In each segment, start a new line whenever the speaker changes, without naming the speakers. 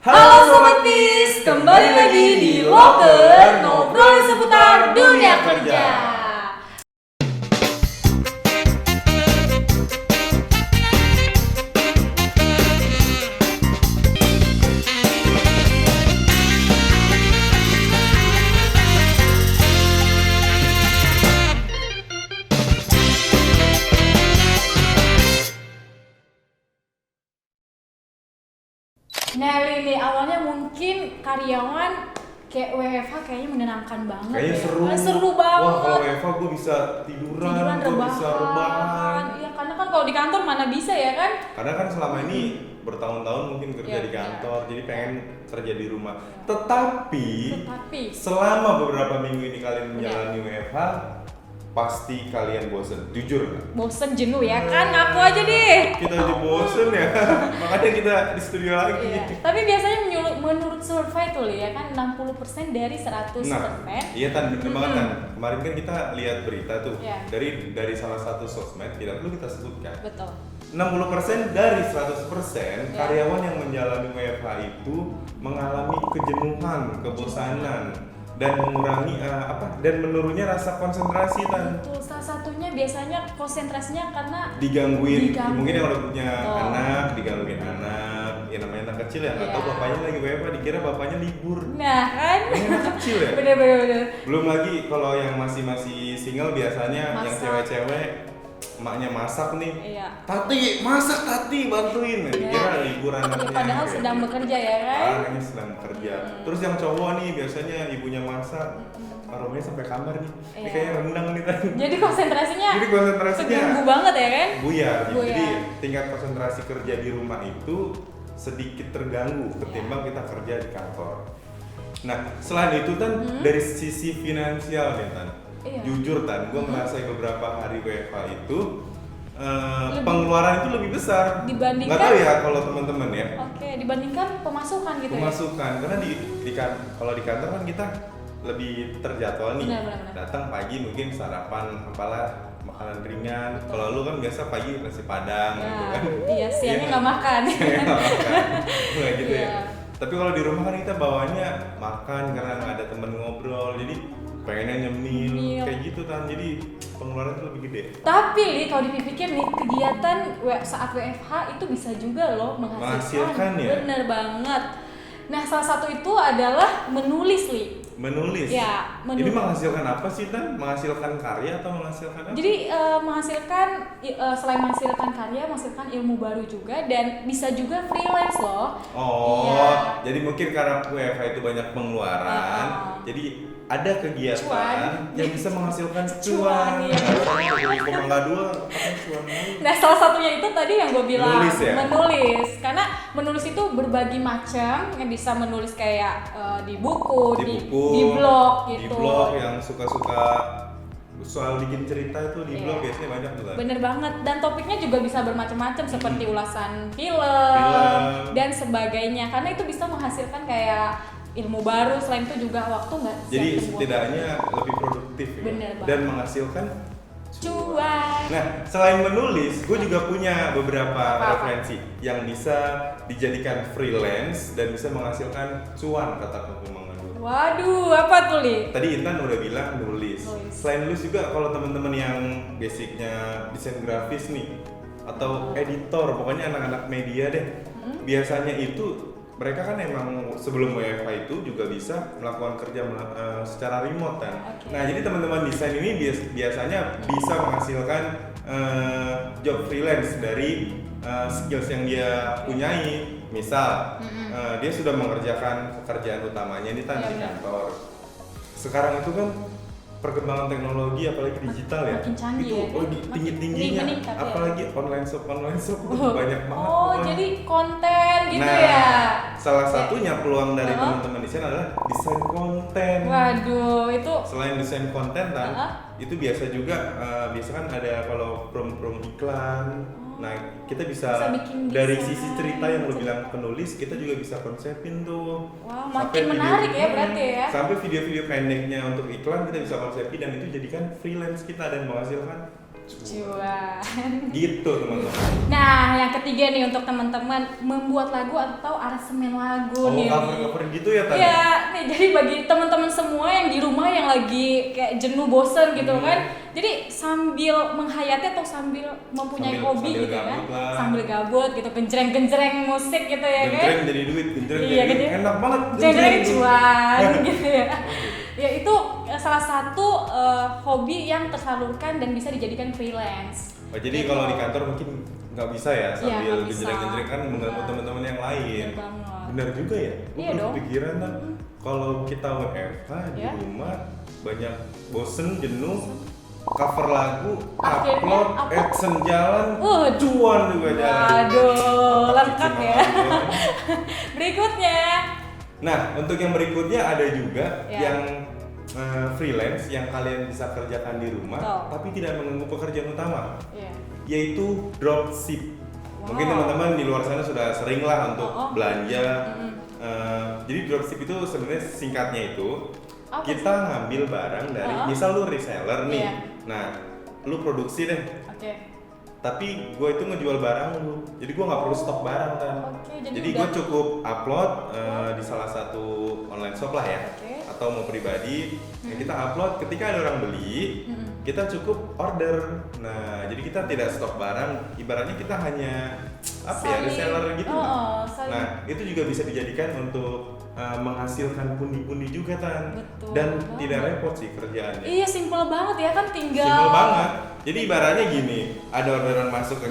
Halo Sobat Pis, kembali lagi di Loker, ngobrol seputar dunia kerja. Nelly nih, awalnya mungkin karyawan kayak WFH kayaknya menyenangkan banget.
Kayaknya
ya.
seru.
Seru banget.
Wah, kalau WFH gue bisa tiduran, gue bisa rebahan.
Iya, karena kan kalau di kantor mana bisa ya kan?
Karena kan selama ini bertahun-tahun mungkin kerja
Iya,
di kantor,
iya.
jadi pengen kerja di rumah. Tetapi
Tapi
selama beberapa minggu ini kalian menjalani WFH, pasti kalian bosen, jujur nggak?
bosen, jenuh ya kan? Ngaku aja deh.
Kita aja bosen ya, makanya kita di studio lagi.
Iya. Tapi biasanya menurut survei tuh ya kan 60% dari 100%.
Nah, iya Tan, bener banget Tan. Kemarin kan kita lihat berita tuh
Iya.
dari salah satu sosmed, tidak perlu kita sebutkan.
Betul.
60% dari 100%
Ya.
karyawan yang menjalani WFH itu mengalami kejenuhan, kebosanan, dan mengurangi dan menurunnya rasa konsentrasi Tan.
Betul, salah satunya biasanya konsentrasinya karena
Digangguin.
Diganggu.
Mungkin yang udah punya
Betul.
anak, digangguin anak, ya namanya anak kecil ya, nggak
Iya.
tahu bapaknya lagi WFH, dikira bapaknya libur.
nah kan
Ini anak kecil ya.
bener.
Belum lagi kalau yang masih single biasanya yang
Masak.
cewek-cewek emaknya masak nih.
Iya.
Tati, masak Tati, bantuin. Dikira
Ya.
liburan
Ya,
anaknya.
padahal
Kayak
sedang
gitu.
bekerja ya kan.
Anaknya sedang bekerja. Terus yang cowok nih biasanya ibunya masak, aromanya sampai kamar nih. Ini
Iya.
kayaknya rendang nih Tati.
Jadi konsentrasinya
Jadi konsentrasinya
terganggu banget ya kan.
buyar.
Buyar.
Jadi tingkat konsentrasi kerja di rumah itu sedikit terganggu ketimbang kita kerja di kantor. Nah, selain itu Tan, dari sisi finansial nih Tan.
Iya.
Jujur Tan, gue ngerasain beberapa hari WFH itu pengeluaran itu lebih besar.
Dibandingkan-
Nggak tahu ya kalau teman-teman ya.
Oke, dibandingkan pemasukan gitu
Pemasukan karena kalau di kantor kan kita lebih terjadwal nih.
Benar.
Datang pagi mungkin sarapan apalah makanan ringan. Kalau lu kan biasa pagi nasi padang
ya.
gitu kan.
Iya, siangnya nggak makan.
Nggak gitu ya.
Iya.
Tapi kalau di rumah kan kita bawaannya makan karena nggak ada temen ngobrol, jadi pengennya nyemil
Nyemil.
kayak gitu kan. Jadi pengeluaran itu lebih gede.
Tapi nih kalau dipikir nih kegiatan saat WFH itu bisa juga loh
Menghasilkan ya?
Bener banget. Nah, salah satu itu adalah menulis, Li.
Menulis.
Ya,
Ini
menulis.
menghasilkan apa sih Tan? Menghasilkan karya atau menghasilkan apa?
Jadi selain menghasilkan karya, menghasilkan ilmu baru juga dan bisa juga freelance loh.
Oh,
Iya.
jadi mungkin karena WFH itu banyak pengeluaran, jadi ada kegiatan
Cuan.
yang bisa menghasilkan
Cuan,
cuan.
iya.
Dari Komangga 2, apa cuan mulu?
Nah, salah satunya itu tadi yang gue bilang
Menulis ya?
menulis. Karena menulis itu berbagi macam, yang bisa menulis kayak di buku, di blog gitu.
Di blog yang suka-suka soal bikin cerita itu di
Iya.
blog biasanya banyak tuh kan.
Bener banget, dan topiknya juga bisa bermacam-macam seperti ulasan film
Film.
dan sebagainya. Karena itu bisa menghasilkan kayak ilmu baru, selain itu juga waktu nggak
Jadi
siap
setidaknya lebih produktif ya,
Bener banget.
dan menghasilkan
cuan.
Nah, selain menulis, gue juga punya beberapa
Apa-apa?
referensi yang bisa dijadikan freelance dan bisa menghasilkan cuan kata Komangga 2.
Waduh, apa tuh, Li?
Tadi Intan udah bilang nulis.
Nulis.
Selain nulis juga kalau teman-teman yang basicnya desain grafis nih atau editor, pokoknya anak-anak media deh. Biasanya itu mereka kan emang sebelum WFH itu juga bisa melakukan kerja secara remote kan.
Oke.
Nah, jadi teman-teman desain ini biasanya bisa menghasilkan job freelance dari skills yang dia punyai. Misal dia sudah mengerjakan pekerjaan utamanya ini kan
Iya,
di
iya.
kantor. Sekarang itu kan perkembangan teknologi apalagi digital ya.
makin canggih
itu
ya.
lagi
Makin
tinggi-tingginya.
meningkat ya.
Apalagi online shop
Oh.
banyak banget.
Oh,
pokoknya.
jadi konten gitu
Nah,
ya.
salah satunya peluang dari
Uh-huh.
teman-teman desain adalah desain konten.
Waduh, itu
Selain desain konten kan,
Uh-huh.
itu biasa juga biasa kan ada kalau promo iklan. Nah, kita bisa
Bisa bikin
dari
desain,
sisi cerita yang lu
gitu.
bilang penulis, kita juga bisa konsepin tuh.
Wah,
Sampai
makin menarik ya berarti ya.
Sampai video-video pendeknya untuk iklan kita bisa konsepin dan itu jadikan freelance kita dan menghasilkan
Cuan.
Gitu teman-teman.
Nah, yang ketiga nih untuk teman-teman membuat lagu atau aransemen lagu
Oh,
nih.
cover-cover gitu ya tadi?
Iya, nih jadi bagi teman-teman semua yang di rumah yang lagi kayak jenuh bosen gitu kan. Jadi sambil menghayati atau sambil mempunyai hobi
sambil
gitu kan.
gabut lah.
Sambil gabut gitu, genjreng-genjreng musik gitu ya kan.
Genjreng jadi duit, genjreng
Iya,
jadi duit.
genjreng.
Enak banget.
Genjreng cuan gitu ya. Ya itu salah satu hobi yang tersalurkan dan bisa dijadikan freelance.
Oh, jadi
Gitu.
kalau di kantor mungkin nggak bisa ya sambil
nggak bisa.
genjreng-genjreng kan mengganggu
Iya.
teman-teman yang lain.
Bener banget.
Benar juga ya. Gue
Iya
baru
dong.
kepikiran kan kalau kita WFH di
Ya.
rumah banyak bosen, jenuh, cover lagu,
Akhirnya
upload,
upload.
adsense jalan,
Uh,
cuan juga jalan.
Waduh, lengkap
Cicing
ya.
sama jualan.
Berikutnya.
Nah, untuk yang berikutnya ada juga
Ya.
yang freelance yang kalian bisa kerjakan di rumah,
Betul.
tapi tidak mengganggu pekerjaan utama,
Iya.
yaitu dropship.
Wow.
Mungkin teman-teman di luar sana sudah sering lah untuk
Oh.
belanja. Jadi dropship itu sebenarnya singkatnya itu
Apa
kita ngambil barang dari,
Oh.
misal lu reseller nih,
Iya.
nah lu produksi deh,
Oke.
tapi gue itu ngejual barang lu, jadi gue nggak perlu stok barang kan.
Oke, jadi
Jadi
udah-
gue cukup upload di salah satu online shop lah ya,
Oke.
atau mau pribadi, ya kita upload. Ketika ada orang beli, kita cukup order. Nah, jadi kita tidak stok barang. Ibaratnya kita hanya apa ya,
Saling-
reseller gitu.
saling-
Nah, itu juga bisa dijadikan untuk menghasilkan pundi-pundi juga Tan.
Betul
Dan
banget.
tidak repot sih kerjaannya.
Iya, simple banget ya kan tinggal.
Simpel banget. Jadi ibaratnya gini, ada orderan masuk ke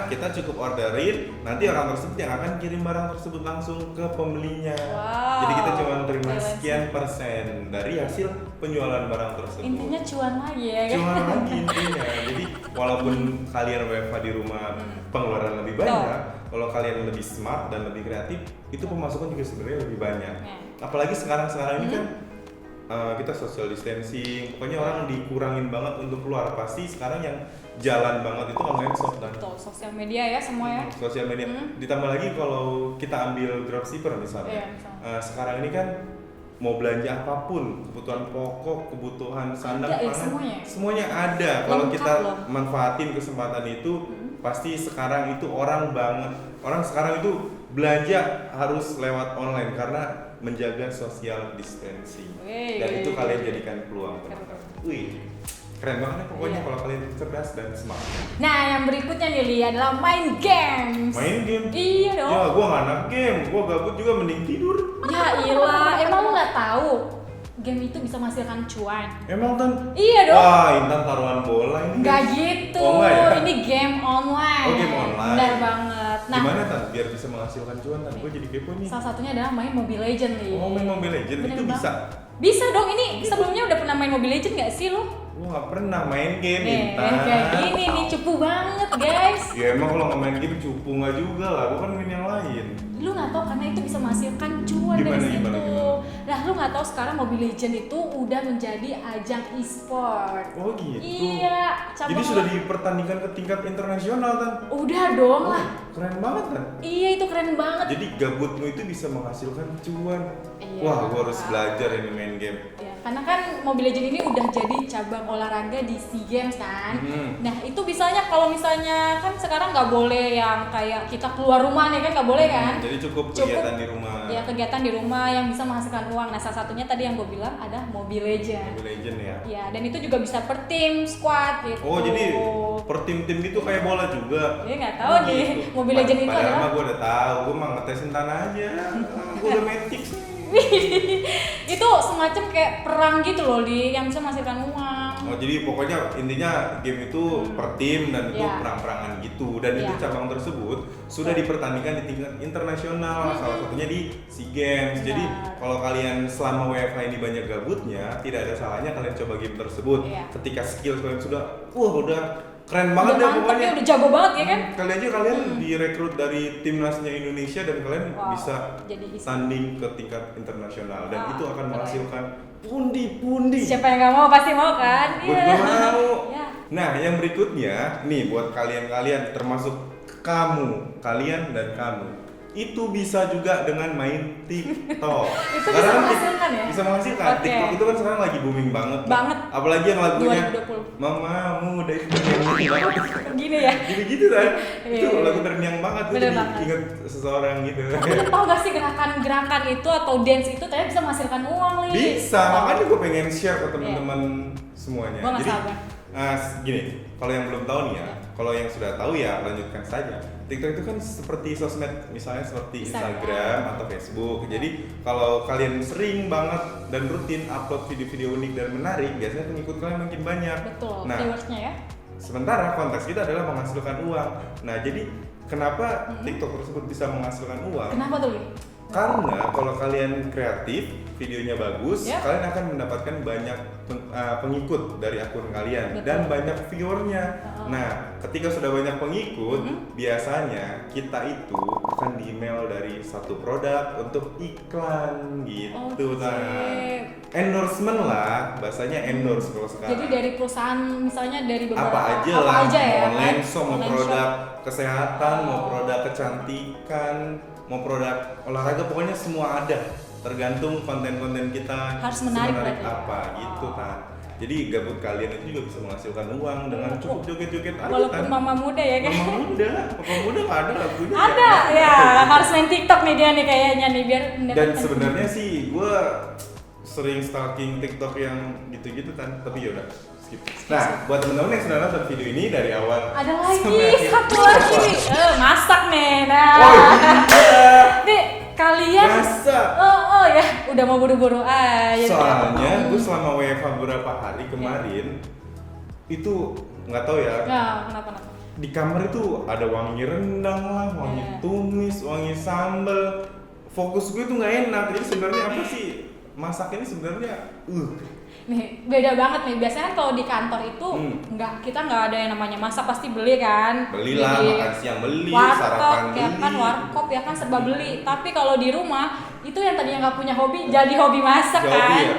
kita cukup orderin, nanti orang tersebut yang akan kirim barang tersebut langsung ke pembelinya.
Wow.
Jadi kita cuma terima
Freelance.
sekian persen dari hasil penjualan barang tersebut.
Intinya cuan lagi ya kan.
Cuma lagi intinya. Jadi walaupun kalian WFH di rumah pengeluaran lebih banyak, kalau kalian lebih smart dan lebih kreatif, itu pemasukan juga sebenarnya lebih banyak. Apalagi sekarang ini kan kita social distancing, pokoknya orang dikurangin banget untuk keluar. Pasti sekarang yang jalan banget itu online shop dan
Betul, sosial media ya semua ya.
sosial media. Ditambah lagi kalau kita ambil dropshipper misalnya,
Iya, misalnya.
sekarang ini kan mau belanja apapun, kebutuhan pokok, kebutuhan sandang
Ada ya
pangan,
semuanya?
ada. Kalau
Lengkap
kita
loh.
manfaatin kesempatan itu, pasti sekarang itu orang sekarang itu belanja harus lewat online karena menjaga social distancing.
Wih.
Dan itu kalian jadikan peluang.
Keren.
Wih, keren banget ya pokoknya
Iya.
kalau kalian cerdas dan smart.
Nah, yang berikutnya nih Li adalah main games.
Main game?
Iya dong.
Ya, gua nggak anak game, gua gabut juga mending tidur.
Ya ilah, emang lu nggak tahu game itu bisa menghasilkan cuan?
Emang Tan?
Iya dong.
Wah, Intan taruhan bola ini.
Nggak
guys.
gitu,
Oh, nggak ya?
ini game online.
Oh, game online.
Benar banget. Nah,
Gimana Tan biar bisa menghasilkan cuan Tan? Gua jadi kepo nih.
salah satunya adalah main Mobile Legends nih.
Oh, main Mobile Legends
Bener
itu
banget.
bisa.
Bisa dong, ini sebelumnya udah pernah main Mobile Legends nggak sih lu?
Gua nggak pernah main game
Nih,
Intan.
kayak gini nih, cupu banget guys.
Ya emang kalau nggak main game cupu nggak juga lah, gua kan main yang lain.
Lu nggak tahu karena itu bisa menghasilkan cuan
Gimana,
dari situ.
gimana, gimana?
Nah, lu nggak tahu sekarang Mobile Legends itu udah menjadi ajang e-sport.
Oh gitu.
Iya,
Jadi sudah dipertandingkan ke tingkat internasional Tan.
Udah dong
Oh,
lah.
keren banget Tan.
Iya, itu keren banget.
Jadi gabutmu itu bisa menghasilkan cuan.
Iya.
Wah, gua harus belajar ini main game.
Ya, karena kan Mobile Legends ini udah jadi cabang olahraga di SEA Games kan. Nah, itu bisanya kalau misalnya kan sekarang nggak boleh yang kayak kita keluar rumah nih kan nggak boleh kan.
Jadi cukup kegiatan di rumah.
Ya, kegiatan di rumah yang bisa menghasilkan uang. Nah, salah satunya tadi yang gue bilang ada Mobile Legends.
Mobile Legend ya.
Ya, dan itu juga bisa per tim, squad gitu.
Oh, jadi per tim-tim gitu kayak bola juga.
Dia nggak tahu
Oh,
nih,
gitu.
Mobile Legends itu
Padahal
adalah
mah gue udah tahu, gue mah ngetesin tanah aja. Gue udah Matrix.
itu semacam kayak perang gitu loh, Li, yang bisa menghasilkan uang.
Oh, jadi pokoknya intinya game itu per tim dan itu
Ya.
perang-perangan gitu. Dan itu
Ya.
cabang tersebut sudah dipertandingkan di tingkat internasional, salah satunya di SEA Games. Jadi
Benar.
kalau kalian selama WFH ini banyak gabutnya, tidak ada salahnya kalian coba game tersebut.
Iya.
Ketika skill kalian sudah, wah udah keren banget
Udah
deh
mantep
pokoknya.
ya, udah jago banget ya kan?
Kali aja kalian direkrut dari timnasnya Indonesia dan kalian
Wow,
bisa
jadi bisa.
tanding ke tingkat internasional dan
Wah,
itu akan
keren.
menghasilkan pundi-pundi.
Siapa yang nggak mau pasti mau kan?
Gue juga mau.
Ya.
Nah, yang berikutnya nih buat kalian-kalian termasuk kalian dan kamu. itu bisa juga dengan main TikTok.
Itu bisa menghasilkan ya?
Bisa menghasilkan.
Oke.
TikTok itu kan sekarang lagi booming banget.
Banget.
Apalagi yang lagunya
2020.
Mamamu udah itu banget.
Gini ya.
Gitu kan. Itu
Iya.
lagu terngiang banget. Gue
Bener
jadi
banget.
inget seseorang gitu.
Tau gak sih gerakan-gerakan itu atau dance itu ternyata bisa menghasilkan uang nih.
Bisa, makanya gue pengen share ke teman-teman semuanya.
Gua nggak
Jadi,
sabar.
gini, kalau yang belum tahu nih ya, kalau yang sudah tahu ya lanjutkan saja. TikTok itu kan seperti sosmed, misalnya seperti Instagram atau Facebook. Jadi kalau kalian sering banget dan rutin upload video-video unik dan menarik, biasanya pengikut kalian makin banyak.
Betul,
Nah,
keywordsnya ya.
sementara konteks kita adalah menghasilkan uang. Nah, jadi kenapa TikTok tersebut bisa menghasilkan uang?
Kenapa tuh, Li?
Karena kalau kalian kreatif, videonya bagus,
Ya.
kalian akan mendapatkan banyak pengikut dari akun kalian.
Betul.
Dan banyak viewernya. Nah, ketika sudah banyak pengikut, biasanya kita itu akan di email dari satu produk untuk iklan gitu.
Oke.
Nah, endorsement lah, bahasanya endorse kalau sekarang.
Jadi dari perusahaan misalnya dari beberapa
apa aja
ya,
mau
kan?
lenso, mau
Online
produk
shop.
kesehatan, mau produk kecantikan, mau produk olahraga, pokoknya semua ada. Tergantung konten-konten kita
Harus menarik
semenarik
berarti ya?
apa gitu kan. Jadi gabut kalian itu juga bisa menghasilkan uang dengan cukup joget-joget aja
Walaupun
kan.
mama muda ya kan.
Mama muda nggak ada lagunya.
Ada ya, harus main TikTok nih dia nih kayaknya nih biar
Dan
mendapatkan-
sebenarnya sih gue sering stalking TikTok yang gitu-gitu kan, tapi yaudah skip. Nah, buat teman-teman yang sudah nonton video ini dari awal
ada lagi
sampai akhir.
satu lagi masak nih. Nah,
Oh iya.
nih kalian
Masak.
oh ya udah mau buru-buru aja.
Soalnya gue selama WFH beberapa hari kemarin itu nggak tahu ya,
Nah, kenapa?
di kamar itu ada wangi rendang lah, wangi
Iya.
tumis, wangi sambal. Fokus gue itu nggak enak. Jadi sebenarnya apa sih masak ini sebenarnya?
Nih beda banget nih. Biasanya kan kalau di kantor itu kita nggak ada yang namanya masak, pasti beli kan.
Belilah,
Jadi,
makan siang beli,
warkop
sarapan
ya
beli.
kan, warkop ya kan serba beli. Tapi kalau di rumah itu yang tadinya nggak punya hobi jadi hobi masak
Jadi hobi
kan.
ya?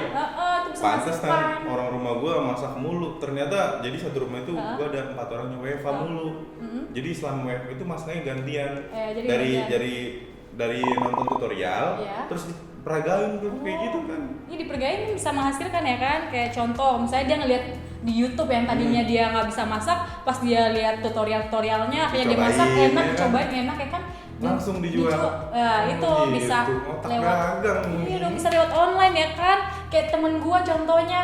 Itu bisa
Pantes
menghasilkan.
kan orang rumah gue masak mulu. Ternyata jadi satu rumah itu gue ada 4 orang yang WFH mulu. Jadi selama WFH itu masaknya gantian.
Jadi
dari
gantian.
dari nonton tutorial,
Iya.
terus diperagain kayak gitu kan.
Ini dipergain bisa menghasilkan ya kan. Kayak contoh misalnya dia ngeliat di YouTube yang tadinya dia nggak bisa masak, pas dia lihat tutorialnya akhirnya dia masak
Dicobain,
enak,
ya kan?
cobain enak ya kan.
Langsung dijual.
Ya, itu
Gitu,
bisa
otak
lewat
dagang.
Iya dong, bisa lewat online ya kan. Kayak temen gua contohnya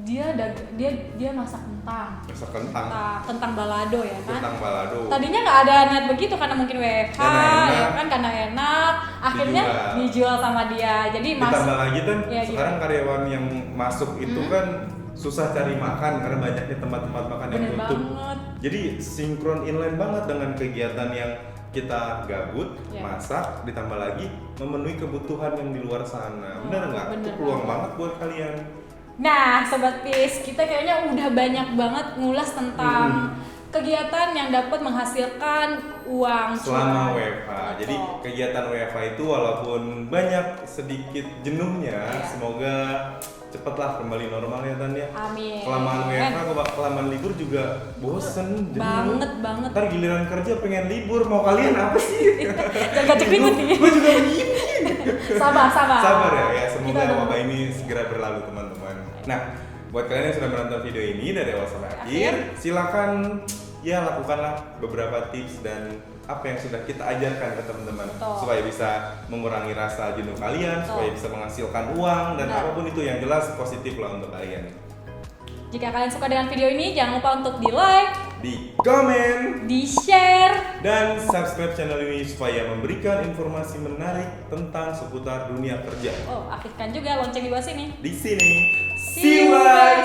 dia masak kentang.
Masak kentang,
Kentang balado ya kan.
kentang balado.
Tadinya nggak ada niat begitu karena mungkin WFH
Karena
ya
enak.
kan, karena enak. Akhirnya dijual sama dia. Jadi
Ditambah lagi kan
Iya,
sekarang karyawan yang masuk itu kan susah cari makan karena banyaknya tempat-tempat makan yang
bener
tutup.
banget.
Jadi sinkron inline banget dengan kegiatan yang kita gabut,
Ya.
masak, ditambah lagi memenuhi kebutuhan yang di luar sana. Bener nggak? Itu
bener
peluang
banget.
banget buat kalian.
Nah, Sobat Pis, kita kayaknya udah banyak banget ngulas tentang kegiatan yang dapat menghasilkan uang
Selama
cuan.
WFH. Jadi
Betul.
kegiatan WFH itu walaupun banyak sedikit jenuhnya,
Ya.
semoga cepatlah kembali normal ya Tan ya.
Amin.
Kelamaan WFH, kelamaan libur juga bosen, jenuh.
banget.
Ntar giliran kerja pengen libur, mau kalian apa sih?
Jangan gacek ribut nih.
Gue juga begini.
Sabar.
Sabar ya, semoga
Kita udah-
wabah ini segera berlalu teman-teman. Nah, buat kalian yang sudah menonton video ini dari awal sampai akhir, silakan ya lakukanlah beberapa tips dan apa yang sudah kita ajarkan ke teman-teman
Betul.
supaya bisa mengurangi rasa jenuh kalian,
Betul.
supaya bisa menghasilkan uang dan
Benar.
apapun itu yang jelas positif lah untuk kalian.
Jika kalian suka dengan video ini, jangan lupa untuk di-like,
Di komen
di-share.
dan subscribe channel ini supaya memberikan informasi menarik tentang seputar dunia kerja.
Oh, aktifkan juga lonceng di bawah sini.
Di sini.
See you guys.